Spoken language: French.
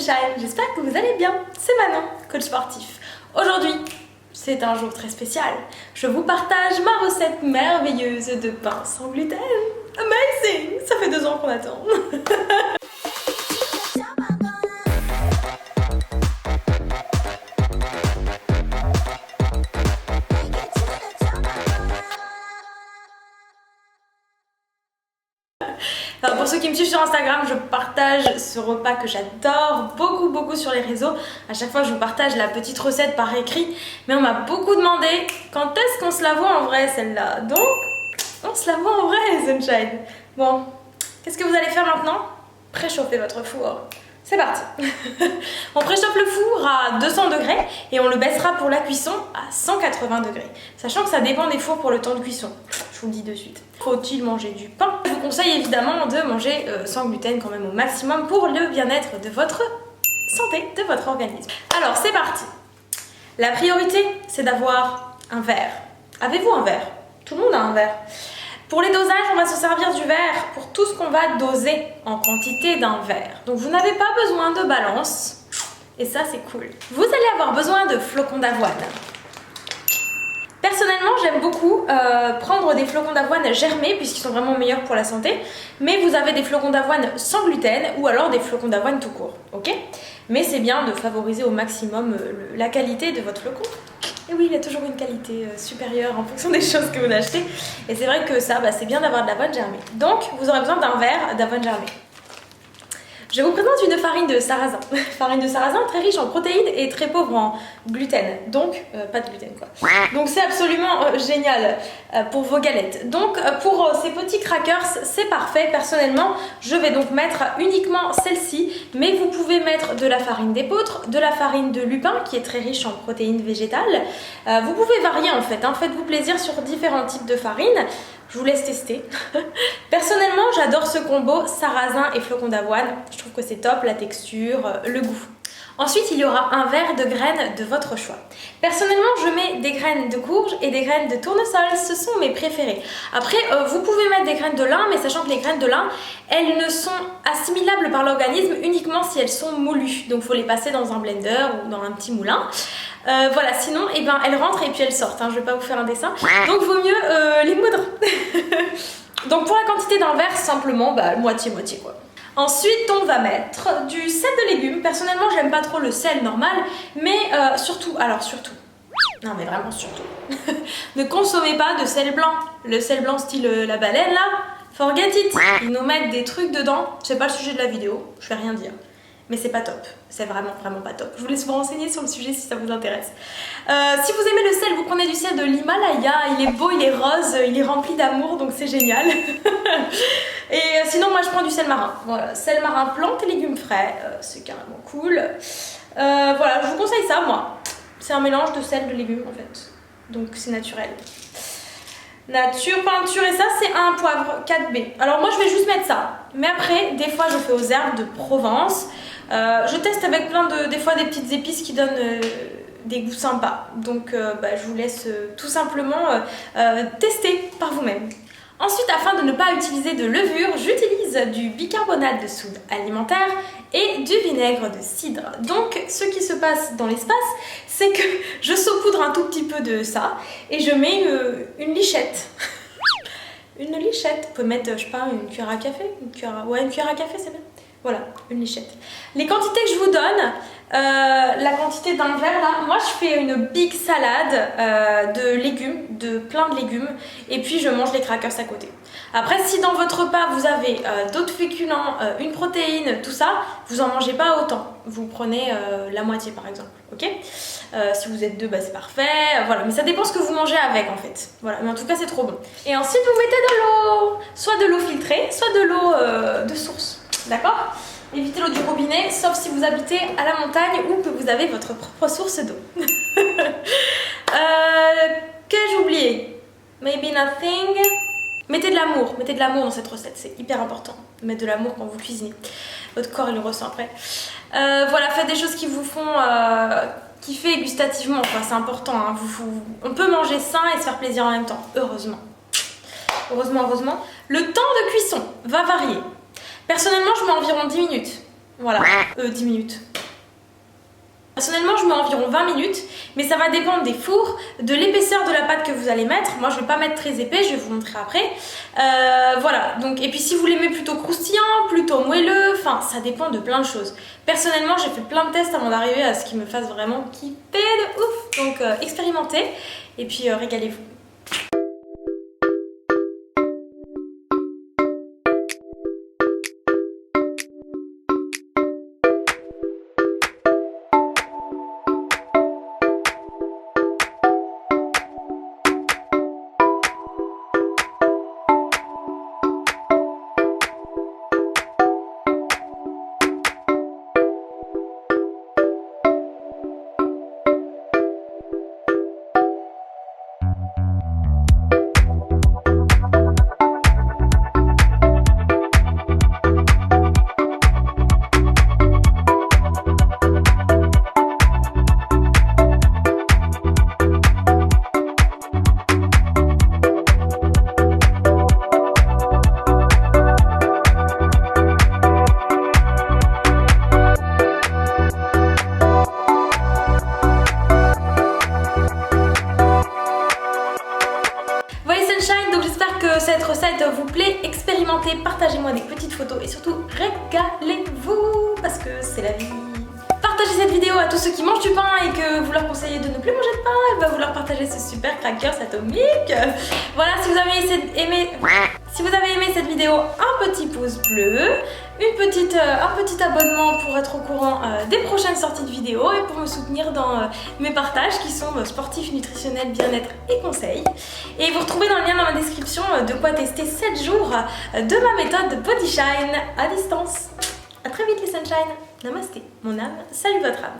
Sunshine, j'espère que vous allez bien. C'est Manon, coach sportif. Aujourd'hui, c'est un jour très spécial. Je vous partage ma recette merveilleuse de pain sans gluten. Amazing! Ça fait 2 ans qu'on attend. Alors pour ceux qui me suivent sur Instagram, je partage ce repas que j'adore beaucoup sur les réseaux. À chaque fois je vous partage la petite recette par écrit, mais on m'a beaucoup demandé quand est-ce qu'on se la voit en vrai celle-là. Donc on se la voit en vrai, Sunshine. Bon, qu'est-ce que vous allez faire maintenant? Préchauffer votre four. C'est parti. On préchauffe le four à 200 degrés et on le baissera pour la cuisson à 180 degrés. Sachant que ça dépend des fours pour le temps de cuisson. Je vous le dis de suite. Faut-il manger du pain? Je vous conseille évidemment de manger sans gluten quand même au maximum pour le bien-être de votre santé, de votre organisme. Alors c'est parti. La priorité, c'est d'avoir un verre. Avez-vous un verre? Tout le monde a un verre. Pour les dosages, on va se servir du verre pour tout ce qu'on va doser en quantité d'un verre. Donc vous n'avez pas besoin de balance et ça c'est cool. Vous allez avoir besoin de flocons d'avoine. Personnellement, j'aime beaucoup prendre des flocons d'avoine germés puisqu'ils sont vraiment meilleurs pour la santé. Mais vous avez des flocons d'avoine sans gluten ou alors des flocons d'avoine tout court, ok? Mais c'est bien de favoriser au maximum la qualité de votre flocon. Et oui, il y a toujours une qualité supérieure en fonction des choses que vous achetez. Et c'est vrai que ça, c'est bien d'avoir de l'avoine germée. Donc, vous aurez besoin d'un verre d'avoine germée. Je vous présente une farine de sarrasin. Farine de sarrasin très riche en protéines et très pauvre en gluten. Donc, pas de gluten quoi. Donc c'est absolument génial pour vos galettes. Donc pour ces petits crackers, c'est parfait. Personnellement, je vais donc mettre uniquement celle-ci. Mais vous pouvez mettre de la farine d'épeautre, de la farine de lupin qui est très riche en protéines végétales. Vous pouvez varier en fait. Faites-vous plaisir sur différents types de farine. Je vous laisse tester. Personnellement, j'adore ce combo sarrasin et flocons d'avoine. Je trouve que c'est top, la texture, le goût. Ensuite, il y aura un verre de graines de votre choix. Personnellement, je mets des graines de courge et des graines de tournesol. Ce sont mes préférés. Après, vous pouvez mettre des graines de lin, mais sachant que les graines de lin, elles ne sont assimilables par l'organisme uniquement si elles sont moulues. Donc, il faut les passer dans un blender ou dans un petit moulin. Voilà, sinon elles rentrent et puis elles sortent, je vais pas vous faire un dessin, donc vaut mieux les moudre. Donc pour la quantité d'un verre, simplement moitié-moitié quoi. Ensuite on va mettre du sel de légumes. Personnellement j'aime pas trop le sel normal, mais surtout, non mais vraiment surtout, ne consommez pas de sel blanc. Le sel blanc style la baleine là, forget it. Ils nous mettent des trucs dedans, c'est pas le sujet de la vidéo, je vais rien dire. Mais c'est pas top, c'est vraiment pas top. Je vous laisse vous renseigner sur le sujet si ça vous intéresse. Si vous aimez le sel, vous prenez du sel de l'Himalaya. Il est beau, il est rose, il est rempli d'amour, donc c'est génial. Et sinon, moi je prends du sel marin. Voilà, sel marin, plantes et légumes frais, c'est carrément cool. Voilà, je vous conseille ça, moi. C'est un mélange de sel de légumes en fait, donc c'est naturel. Nature, peinture et ça c'est un poivre 4B. Alors moi je vais juste mettre ça. Mais après, des fois je fais aux herbes de Provence. Je teste avec plein des fois des petites épices qui donnent des goûts sympas. Donc je vous laisse tout simplement tester par vous-même. Ensuite, afin de ne pas utiliser de levure, j'utilise du bicarbonate de soude alimentaire et du vinaigre de cidre. Donc, ce qui se passe dans l'espace, c'est que je saupoudre un tout petit peu de ça et je mets une lichette. Une lichette. Vous pouvez mettre, je sais pas, une cuillère à café. Une cuillère à café, c'est bien. Voilà, une lichette. Les quantités que je vous donne, la quantité d'un verre là, moi je fais une big salade de légumes, de plein de légumes, et puis je mange les crackers à côté. Après, si dans votre repas vous avez d'autres féculents, une protéine, tout ça, vous en mangez pas autant. Vous prenez la moitié par exemple, ok? Si vous êtes deux, c'est parfait. Voilà, mais ça dépend ce que vous mangez avec en fait. Voilà, mais en tout cas c'est trop bon. Et ensuite vous mettez de l'eau, soit de l'eau filtrée, soit de l'eau de source. D'accord? Évitez l'eau du robinet, sauf si vous habitez à la montagne ou que vous avez votre propre source d'eau. Qu'ai-je oublié? Maybe nothing. Mettez de l'amour dans cette recette, c'est hyper important. Mettre de l'amour quand vous cuisinez. Votre corps il le ressent après. Voilà, faites des choses qui vous font kiffer gustativement, c'est important. On peut manger sain et se faire plaisir en même temps, heureusement. Heureusement. Le temps de cuisson va varier. Personnellement, je mets environ 10 minutes. Voilà, 10 minutes. Personnellement, je mets environ 20 minutes, mais ça va dépendre des fours, de l'épaisseur de la pâte que vous allez mettre. Moi, je vais pas mettre très épais, je vais vous montrer après. Voilà, donc, et puis si vous l'aimez plutôt croustillant, plutôt moelleux, enfin, ça dépend de plein de choses. Personnellement, j'ai fait plein de tests avant d'arriver à ce qui me fasse vraiment kiffer de ouf. Donc, expérimentez et puis régalez-vous. Cette recette vous plaît, expérimentez, partagez-moi des petites photos et surtout régalez-vous parce que c'est la vie. Partagez cette vidéo à tous ceux qui mangent du pain et que vous leur conseillez de ne plus manger de pain, et bah vous leur partagez ce super crackers atomique. Voilà, si vous avez aimé cette vidéo, un petit pouce bleu, un petit abonnement pour être au courant des prochaines sorties de vidéos et pour me soutenir dans mes partages qui sont sportifs, nutritionnels, bien-être et conseils. Et vous retrouvez dans le lien dans la description de quoi tester 7 jours de ma méthode Body Shine à distance. A très vite les sunshine. Namasté, mon âme, salut votre âme.